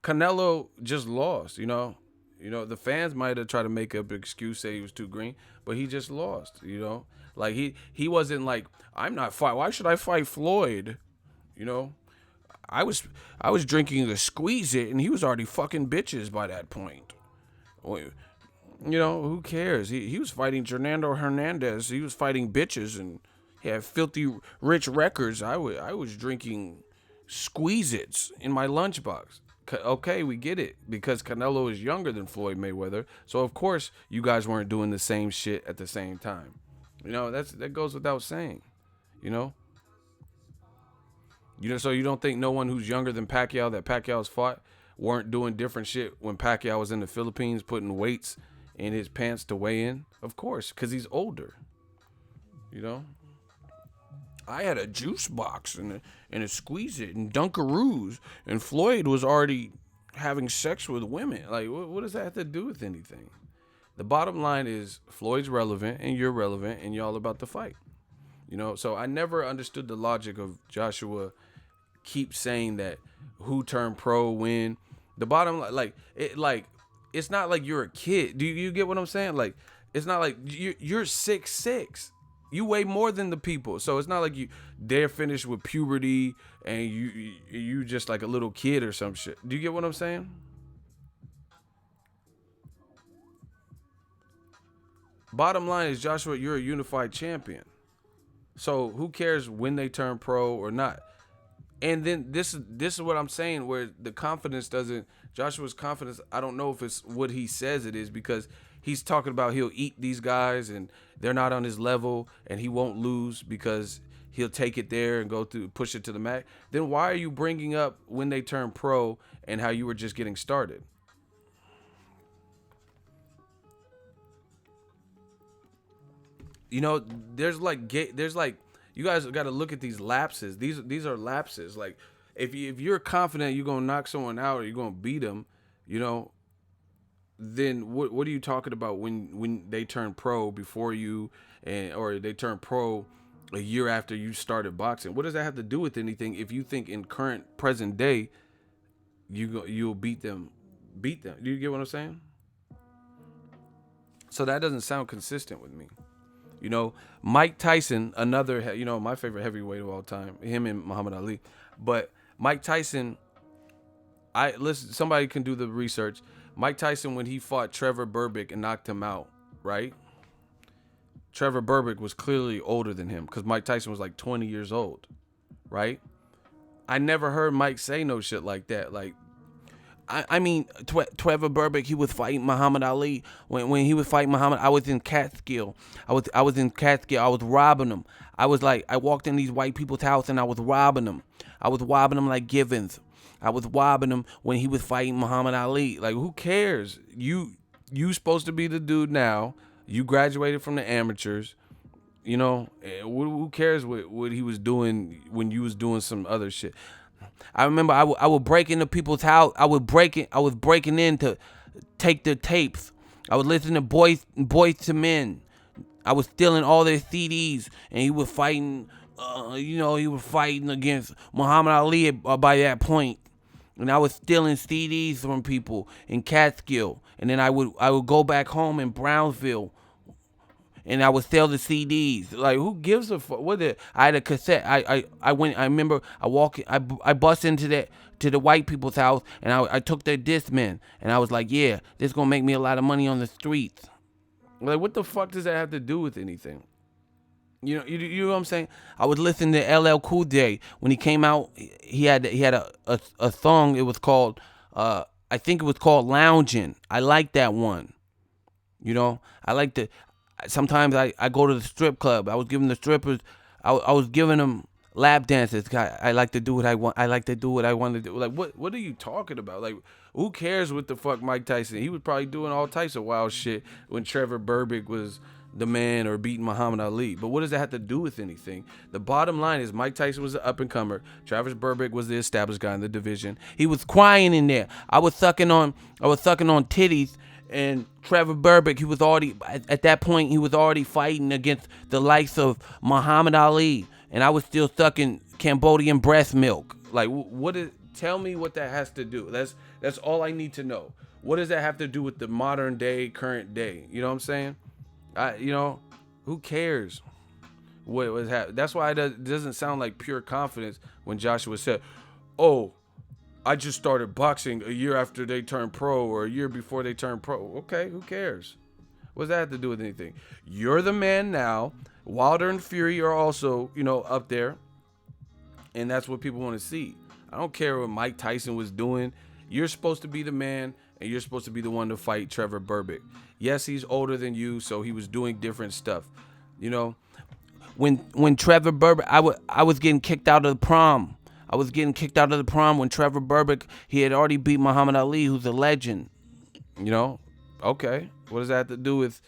Canelo just lost, you know. You know, the fans might have tried to make up an excuse, say he was too green, but he just lost, you know. Like, he wasn't like, "I'm not fight. Why should I fight Floyd?" You know, I was drinking a Squeeze It, and he was already fucking bitches by that point. You know, who cares? He was fighting Fernando Hernandez. He was fighting bitches, and he had filthy rich records. I was drinking Squeeze-Its in my lunchbox. Okay, we get it, because Canelo is younger than Floyd Mayweather, so of course you guys weren't doing the same shit at the same time. You know, that goes without saying. You know, so you don't think no one who's younger than Pacquiao that Pacquiao's fought weren't doing different shit when Pacquiao was in the Philippines putting weights in his pants to weigh in? Of course, because he's older. You know, I had a juice box and a Squeeze It and Dunkaroos, and Floyd was already having sex with women. Like, what does that have to do with anything? The bottom line is, Floyd's relevant and you're relevant, and y'all about to fight. You know, so I never understood the logic of Joshua keep saying that who turned pro when. The bottom line, it's not like you're a kid. Do you get what I'm saying? Like, it's not like you're 6'6". You weigh more than the people, so it's not like they're finished with puberty and you just like a little kid or some shit. Do you get what I'm saying? Bottom line is, Joshua, you're a unified champion. So who cares when they turn pro or not? And then this is what I'm saying, where the confidence doesn't, Joshua's confidence, I don't know if it's what he says it is, because he's talking about he'll eat these guys and they're not on his level and he won't lose because he'll take it there and go through, push it to the mat. Then why are you bringing up when they turn pro and how you were just getting started? You know, there's like you guys got to look at these lapses. These are lapses. Like if you're confident you're gonna knock someone out or you're gonna beat them, you know, then what are you talking about when they turn pro before you and or they turn pro a year after you started boxing? What does that have to do with anything? If you think in current present day you'll beat them. Do you get what I'm saying? So that doesn't sound consistent with me. You know, Mike Tyson, another, my favorite heavyweight of all time, him and Muhammad Ali. But Mike Tyson, listen, somebody can do the research. Mike Tyson, when he fought Trevor Berbick and knocked him out, right? Trevor Berbick was clearly older than him because Mike Tyson was like 20 years old, right? I never heard Mike say no shit like that. Like, I mean, Trevor Berbick, he was fighting Muhammad Ali. When he was fighting Muhammad, I was in Catskill. I was in Catskill. I was robbing them. I walked in these white people's house and I was robbing them. I was robbing them like Givens. I was robbing him when he was fighting Muhammad Ali. Like, who cares? You supposed to be the dude now. You graduated from the amateurs. You know, who cares what he was doing when you was doing some other shit? I remember I would break into people's house. I was breaking in to take their tapes. I was listening to Boys to Men. I was stealing all their CDs, and he was fighting. He was fighting against Muhammad Ali by that point. And I was stealing CDs from people in Catskill, and then I would go back home in Brownsville. And I would sell the CDs. Like, who gives a fuck? I had a cassette. I went. I remember I bust into the white people's house, and I took their Discman, and I was like, yeah, this is gonna make me a lot of money on the streets. Like, what the fuck does that have to do with anything? You know what I'm saying? I was listening to LL Cool J when he came out. He had a song. It was called I think it was called Loungin'. I like that one. You know, I like the. Sometimes I go to the strip club. I was giving the strippers, I was giving them lap dances. I like to do what I want. I like to do what I want to do. Like, what are you talking about? Like, who cares what the fuck Mike Tyson? He was probably doing all types of wild shit when Trevor Berbick was the man or beating Muhammad Ali. But what does that have to do with anything? The bottom line is Mike Tyson was an up-and-comer. Travis Berbick was the established guy in the division. He was crying in there. I was sucking on titties. And Trevor Berbick, he was already, at that point, he was already fighting against the likes of Muhammad Ali. And I was still sucking Cambodian breast milk. Like, tell me what that has to do. That's all I need to know. What does that have to do with the modern day, current day? You know what I'm saying? Who cares what was happening? That's why it doesn't sound like pure confidence when Joshua said, oh, I just started boxing a year after they turned pro or a year before they turned pro. Okay, who cares? What does that have to do with anything? You're the man now. Wilder and Fury are also, up there. And that's what people want to see. I don't care what Mike Tyson was doing. You're supposed to be the man, and you're supposed to be the one to fight Trevor Berbick. Yes, he's older than you, so he was doing different stuff. When Trevor Berbick, I was getting kicked out of the prom. I was getting kicked out of the prom when Trevor Berbick, he had already beat Muhammad Ali, who's a legend. Okay. What does that have to do with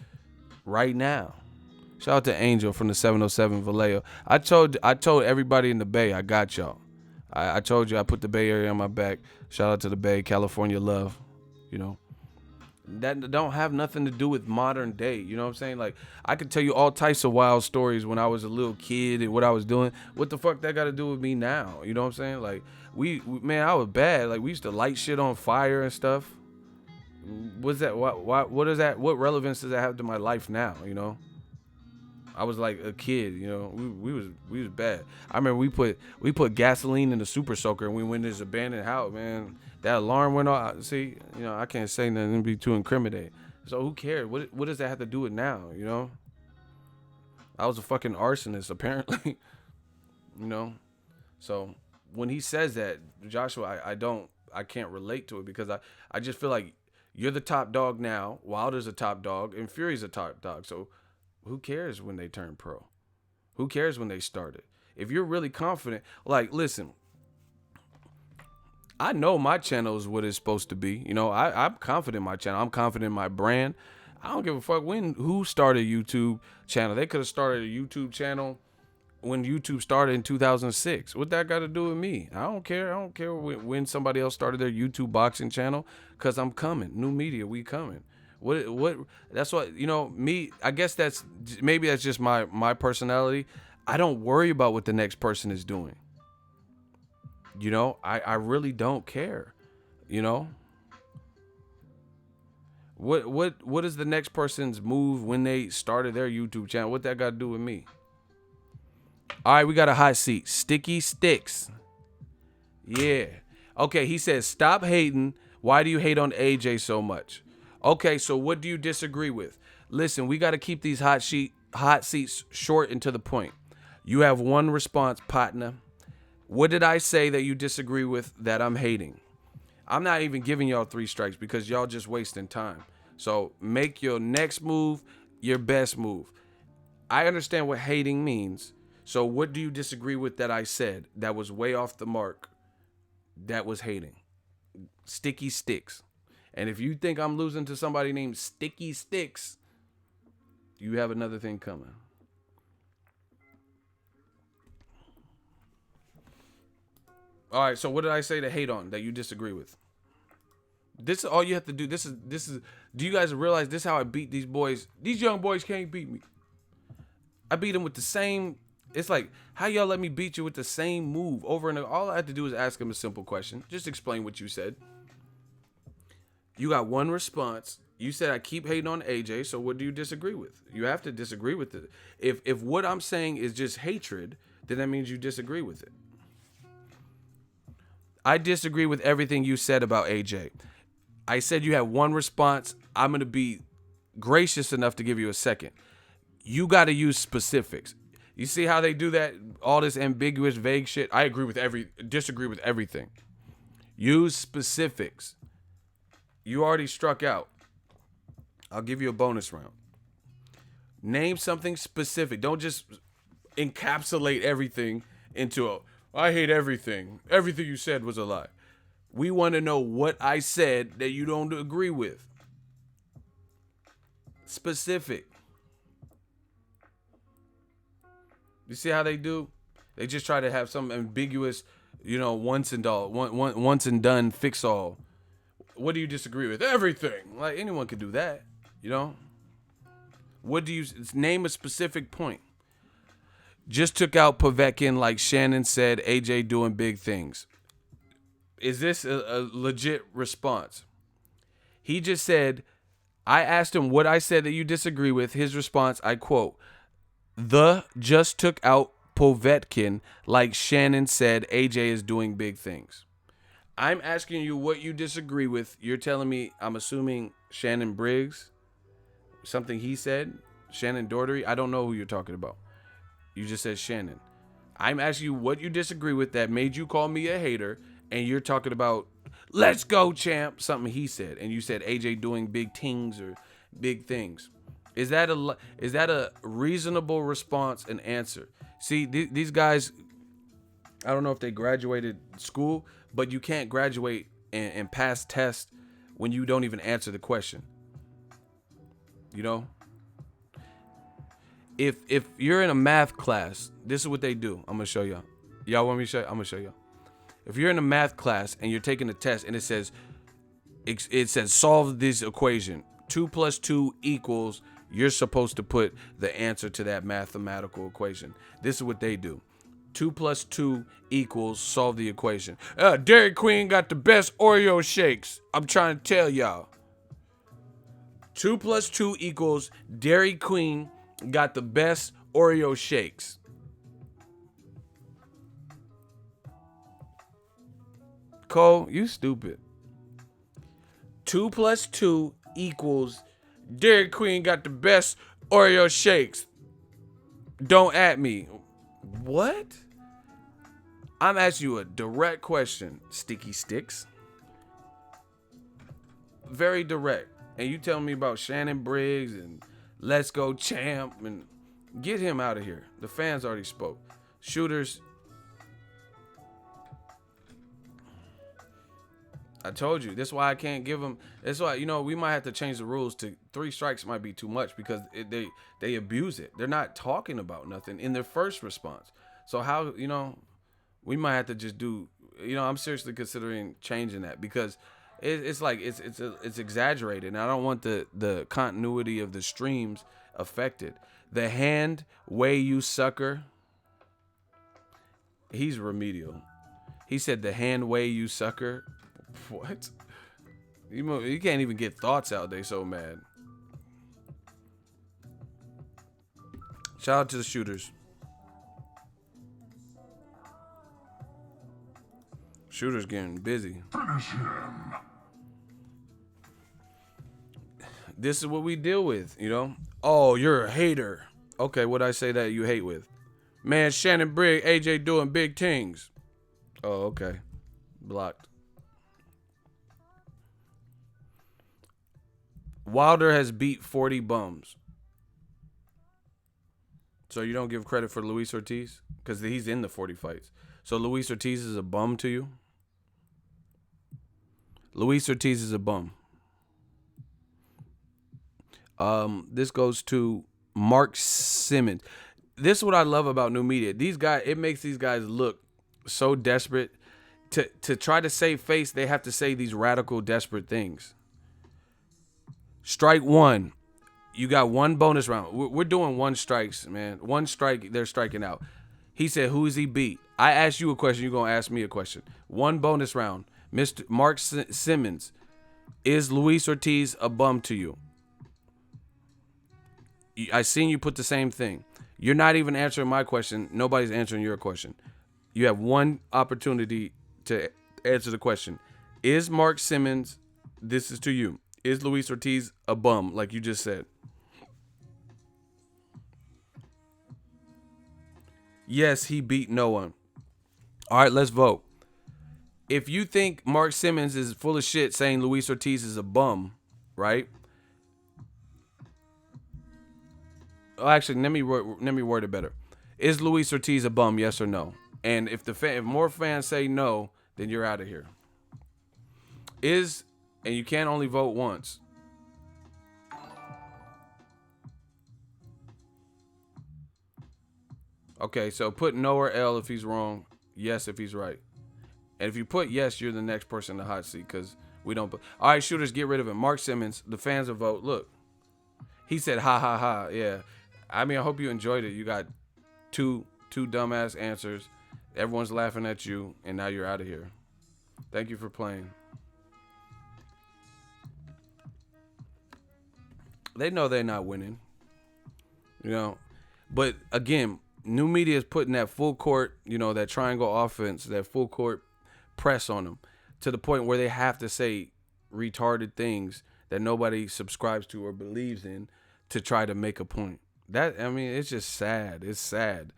right now? Shout out to Angel from the 707 Vallejo. I told everybody in the Bay, I got y'all. I told you I put the Bay Area on my back. Shout out to the Bay, California love. That don't have nothing to do with modern day. You know what I'm saying? Like, I could tell you all types of wild stories when I was a little kid and what I was doing. What the fuck that got to do with me now? You know what I'm saying? Like, man, I was bad. Like, we used to light shit on fire and stuff. What's that? What is that? What relevance does that have to my life now? I was like a kid. We was bad. I remember we put gasoline in the super soaker and we went to this abandoned house, man. That alarm went off. See, I can't say nothing and be too incriminating. So who cares? What does that have to do with now? I was a fucking arsonist apparently. So when he says that, Joshua, I can't relate to it because I just feel like you're the top dog now. Wilder's a top dog and Fury's a top dog. So who cares when they turn pro? Who cares when they started? If you're really confident, like, listen, I know my channel is what it's supposed to be. You know, I'm confident in my channel. I'm confident in my brand. I don't give a fuck who started a YouTube channel. They could have started a YouTube channel when YouTube started in 2006. What that got to do with me? I don't care. I don't care when somebody else started their YouTube boxing channel, because I'm coming. New media, we coming. What? That's what, you know, me, I guess maybe that's just my personality. I don't worry about what the next person is doing. You know, I really don't care. You know, what is the next person's move when they started their YouTube channel? What that got to do with me? All right, we got a hot seat. Sticky Sticks. Yeah. Okay, he says, stop hating. Why do you hate on AJ so much? Okay, so what do you disagree with? Listen, we got to keep these hot seats short and to the point. You have one response, partner. What did I say that you disagree with that I'm hating? I'm not even giving y'all 3 strikes because y'all just wasting time. So make your next move your best move. I understand what hating means. So what do you disagree with that I said that was way off the mark? That was hating. Sticky Sticks. And if you think I'm losing to somebody named Sticky Sticks, you have another thing coming. All right, so what did I say to hate on that you disagree with? This is all you have to do. This is. Do you guys realize this is how I beat these boys? These young boys can't beat me. I beat them with the same. It's like, how y'all let me beat you with the same move over and over? All I had to do is ask him a simple question. Just explain what you said. You got one response. You said I keep hating on AJ, so what do you disagree with? You have to disagree with it. If what I'm saying is just hatred, then that means you disagree with it. I disagree with everything you said about AJ. I said you had one response. I'm going to be gracious enough to give you a second. You got to use specifics. You see how they do that? All this ambiguous, vague shit. I disagree with everything. Use specifics. You already struck out. I'll give you a bonus round. Name something specific. Don't just encapsulate everything into I hate everything. Everything you said was a lie. We want to know what I said that you don't agree with. Specific. You see how they do? They just try to have some ambiguous, once and done fix all. What do you disagree with? Everything. Like, anyone could do that, What do you name a specific point? Just took out Povetkin, like Shannon said. AJ doing big things. Is this a legit response? He just said, I asked him what I said that you disagree with. His response, I quote, just took out Povetkin, like Shannon said. AJ is doing big things. I'm asking you what you disagree with. You're telling me, I'm assuming Shannon Briggs, something he said, Shannon Daugherty. I don't know who you're talking about. You just said Shannon. I'm asking you what you disagree with that made you call me a hater, and you're talking about, let's go, champ, something he said, and you said AJ doing big things or big things. Is that a reasonable response and answer? See, these guys, I don't know if they graduated school, but you can't graduate and pass tests when you don't even answer the question. If you're in a math class, this is what they do. I'm gonna show y'all. Y'all want me to show you? I'm gonna show y'all. If you're in a math class and you're taking a test and it says solve this equation, 2 + 2 equals, you're supposed to put the answer to that mathematical equation. This is what they do. 2 + 2 equals, solve the equation. Dairy Queen got the best Oreo shakes. I'm trying to tell y'all. 2 + 2 equals, Dairy Queen got the best Oreo shakes. Cole, you stupid. 2 + 2 equals, Dairy Queen got the best Oreo shakes. Don't at me. What? I'm asking you a direct question, Sticky Sticks. Very direct. And you telling me about Shannon Briggs and let's go champ and get him out of here. The fans already spoke. Shooters, I told you. That's why I can't give them. That's why, we might have to change the rules to 3 strikes might be too much because they abuse it. They're not talking about nothing in their first response. So how, we might have to just do, I'm seriously considering changing that because it's like it's exaggerated, and I don't want the continuity of the streams affected. The hand way you sucker. He's remedial. He said the hand way you sucker. What? You can't even get thoughts out. They so mad. Shout out to the shooters. Shooters getting busy. Finish him. This is what we deal with, Oh, you're a hater. Okay, what'd I say that you hate with? Man, Shannon Brigg, AJ doing big things. Oh, okay. Blocked. Wilder has beat 40 bums. So you don't give credit for Luis Ortiz? Because he's in the 40 fights. So Luis Ortiz is a bum to you? Luis Ortiz is a bum. This goes to Mark Simmons. This is what I love about new media. These guys, it makes these guys look so desperate. To try to save face, they have to say these radical, desperate things. Strike one. You got one bonus round. We're doing 1 strikes, man. 1 strike, they're striking out. He said, who is he beat? I asked you a question. You're going to ask me a question. 1 bonus round. Mr. Mark Simmons, is Luis Ortiz a bum to you? I seen you put the same thing. You're not even answering my question. Nobody's answering your question. You have 1 opportunity to answer the question. Is Mark Simmons, this is to you, is Luis Ortiz a bum, like you just said? Yes, he beat no one. All right, let's vote. If you think Mark Simmons is full of shit saying Luis Ortiz is a bum, right? Oh, actually, let me word it better. Is Luis Ortiz a bum? Yes or no? And if more fans say no, then you're out of here. And you can't only vote once. Okay, so put no or L if he's wrong, yes if he's right. And if you put yes, you're the next person in the hot seat because we don't. All right, shooters, get rid of him. Mark Simmons, the fans will vote. Look, he said ha ha ha. Yeah, I mean, I hope you enjoyed it. You got two dumbass answers. Everyone's laughing at you, and now you're out of here. Thank you for playing. They know they're not winning, But again, new media is putting that full court, that triangle offense, that full court press on them to the point where they have to say retarded things that nobody subscribes to or believes in to try to make a point. It's just sad. It's sad.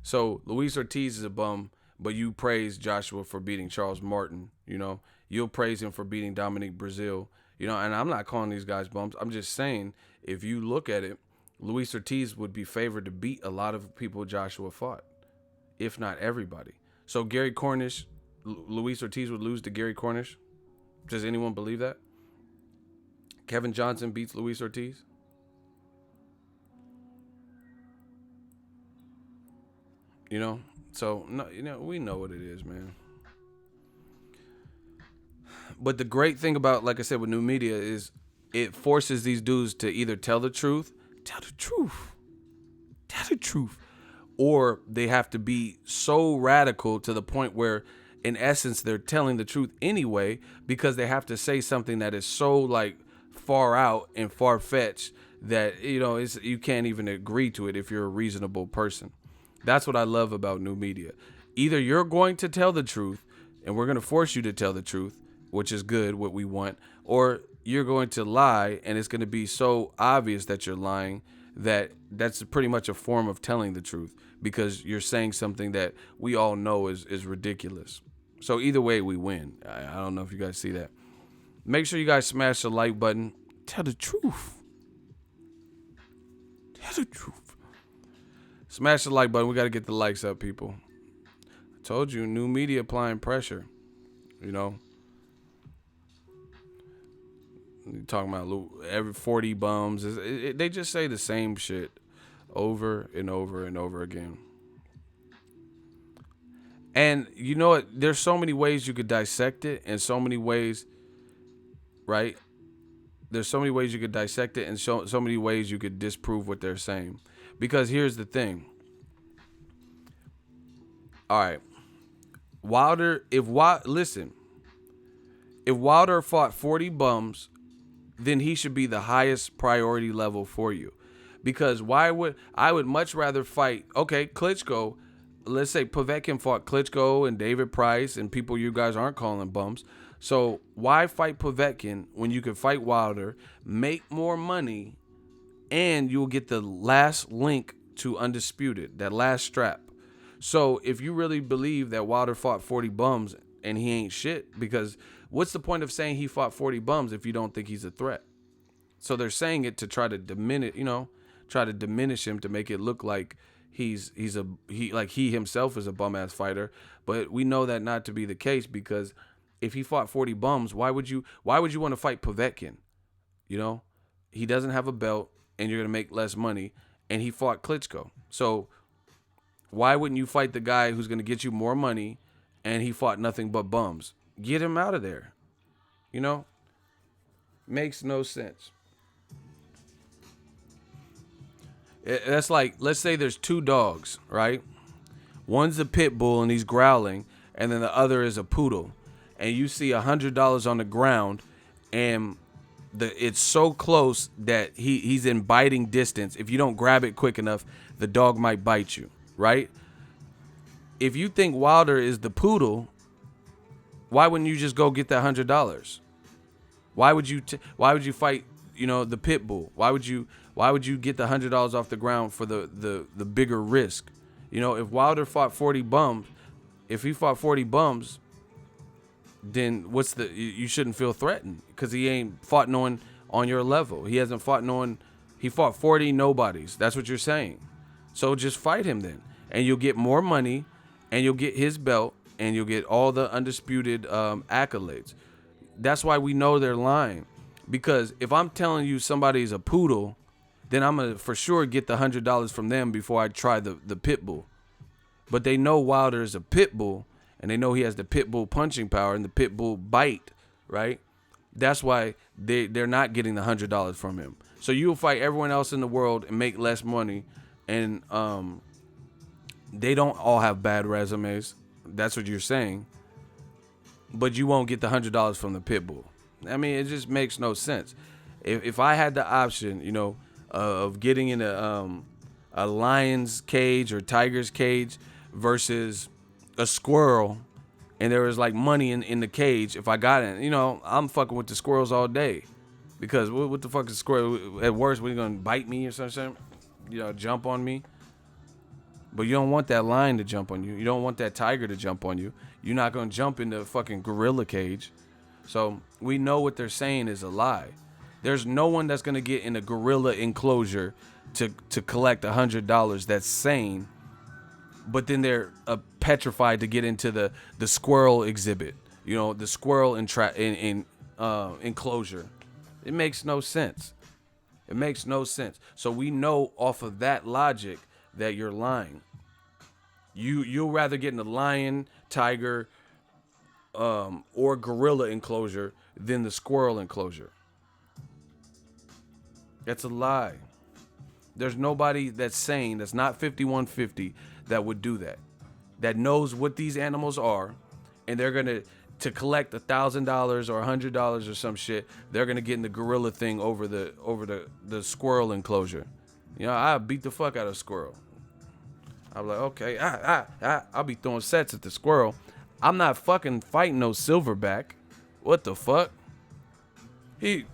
So Luis Ortiz is a bum, but you praise Joshua for beating Charles Martin. You'll praise him for beating Dominic Brazil. And I'm not calling these guys bums. I'm just saying, if you look at it, Luis Ortiz would be favored to beat a lot of people Joshua fought, if not everybody. So Gary Cornish, Luis Ortiz would lose to Gary Cornish. Does anyone believe that? Kevin Johnson beats Luis Ortiz? So no, we know what it is, man. But the great thing about, like I said, with new media is it forces these dudes to either tell the truth, or they have to be so radical to the point where, in essence, they're telling the truth anyway because they have to say something that is so like far out and far fetched that you can't even agree to it if you're a reasonable person. That's what I love about new media. Either you're going to tell the truth, and we're going to force you to tell the truth, which is good, what we want, or you're going to lie, and it's going to be so obvious that you're lying that that's pretty much a form of telling the truth because you're saying something that we all know is ridiculous. So either way, we win. I don't know if you guys see that. Make sure you guys smash the like button. Tell the truth. Tell the truth. Smash the like button. We got to get the likes up, people. I told you, new media applying pressure. You know, you talking about every 40 bums. They just say the same shit over and over and over again. And you know what? There's so many ways you could dissect it, and so many ways, right? There's so many ways you could dissect it, and so many ways you could disprove what they're saying. Because here's the thing. All right. Wilder, if Wilder fought 40 bums, then he should be the highest priority level for you. Because I would much rather fight, okay, Klitschko, let's say Povetkin fought Klitschko and David Price and people you guys aren't calling bums. So why fight Povetkin when you can fight Wilder, make more money, and you'll get the last link to Undisputed, that last strap. So if you really believe that Wilder fought 40 bums and he ain't shit, because what's the point of saying he fought 40 bums if you don't think he's a threat? So they're saying it to try to diminish him, to make it look like he himself is a bum ass fighter. But we know that not to be the case, because if he fought 40 bums, why would you want to fight Povetkin? You know, he doesn't have a belt and you're going to make less money, and he fought Klitschko. So why wouldn't you fight the guy who's going to get you more money and he fought nothing but bums? Get him out of there. You know? Makes no sense. That's like, let's say there's two dogs, right? One's a pit bull and he's growling, and then the other is a poodle. And you see $100 on the ground, and it's so close that he's in biting distance. If you don't grab it quick enough, the dog might bite you, right? If you think Wilder is the poodle, why wouldn't you just go get that $100? Why would you fight, the pit bull? Why would you get the $100 off the ground for the bigger risk? If Wilder fought 40 bums, then you shouldn't feel threatened, because he ain't fought no one on your level. He hasn't fought no one. He fought 40 nobodies. That's what you're saying. So just fight him then, and you'll get more money, and you'll get his belt, and you'll get all the Undisputed accolades. That's why we know they're lying, because if I'm telling you somebody's a poodle, then I'm gonna for sure get the $100 from them before I try the pit bull. But they know Wilder is a pit bull, and they know he has the pit bull punching power and the pit bull bite, right? That's why they're not getting the $100 from him. So you'll fight everyone else in the world and make less money, and they don't all have bad resumes. That's what you're saying. But you won't get the $100 from the pit bull. I mean, it just makes no sense. If I had the option, of getting in a lion's cage or tiger's cage versus a squirrel, and there was like money in the cage, if I got it, I'm fucking with the squirrels all day. Because what the fuck is a squirrel? At worst, when you gonna bite me or something, jump on me. But you don't want that lion to jump on you. You don't want that tiger to jump on you. You're not gonna jump in the fucking gorilla cage. So we know what they're saying is a lie. There's no one that's gonna get in a gorilla enclosure to collect $100 that's sane, but then they're petrified to get into the squirrel exhibit. The squirrel enclosure. It makes no sense. It makes no sense. So we know off of that logic that you're lying. You'll rather get in the lion, tiger, or gorilla enclosure than the squirrel enclosure. That's a lie. There's nobody that's sane, that's not 5150, that would do that. That knows what these animals are, and they're gonna collect $1,000 or $100 or some shit. They're gonna get in the gorilla thing over the squirrel enclosure. I beat the fuck out of a squirrel. I'm like, okay, I'll be throwing sets at the squirrel. I'm not fucking fighting no silverback. What the fuck? He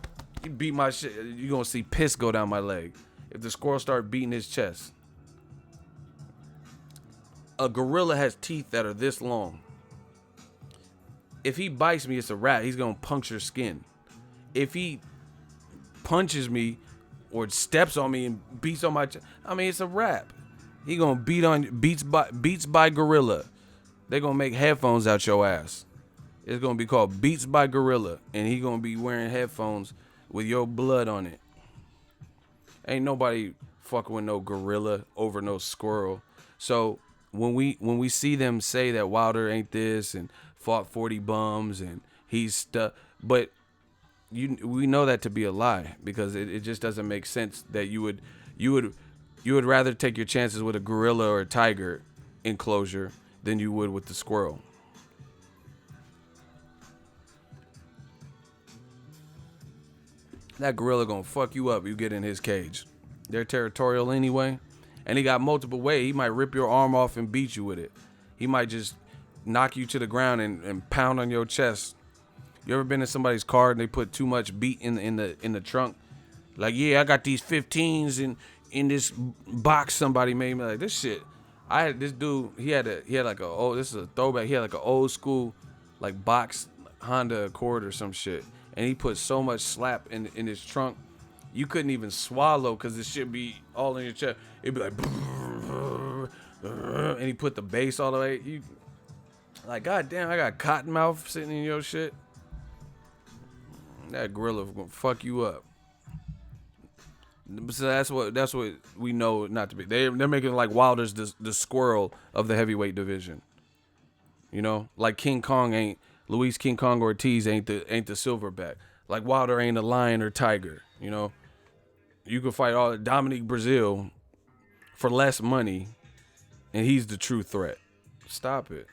beat my shit. You're gonna see piss go down my leg if the squirrel start beating his chest. A gorilla has teeth that are this long. If he bites me, it's a wrap. He's gonna puncture skin. If he punches me or steps on me and beats on my chest, it's a wrap. He gonna beats by Gorilla. They gonna make headphones out your ass. It's gonna be called Beats by Gorilla, and he gonna be wearing headphones with your blood on it. Ain't nobody fucking with no gorilla over no squirrel. So when we see them say that Wilder ain't this and fought 40 bums and he's stuck, but we know that to be a lie because it just doesn't make sense that you would rather take your chances with a gorilla or a tiger enclosure than you would with the squirrel. That gorilla gonna fuck you up. You get in his cage. They're territorial anyway, and he got multiple ways. He might rip your arm off and beat you with it. He might just knock you to the ground and pound on your chest. You ever been in somebody's car and they put too much beat in the trunk? Like, yeah, I got these 15s in this box somebody made me. Like, this shit. I had this dude. He had like this is a throwback. He had like an old school like box Honda Accord or some shit. And he put so much slap in his trunk, you couldn't even swallow because this shit be all in your chest. It'd be like, and he put the bass all the way. You like, goddamn, I got cotton mouth sitting in your shit. That gorilla gonna fuck you up. So that's what we know not to be. They're making like Wilder's the squirrel of the heavyweight division. You know, like King Kong ain't. Luis King Kong Ortiz ain't the silverback. Like Wilder ain't a lion or tiger. You know, you can fight all Dominique Brazil for less money, and he's the true threat. Stop it.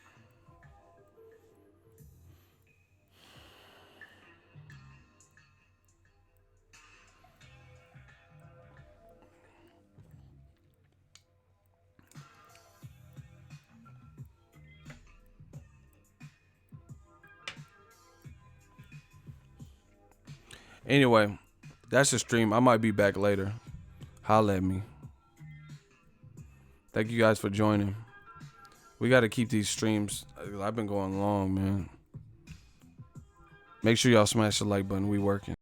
Anyway, that's the stream. I might be back later. Holla at me. Thank you guys for joining. We got to keep these streams. I've been going long, man. Make sure y'all smash the like button. We working.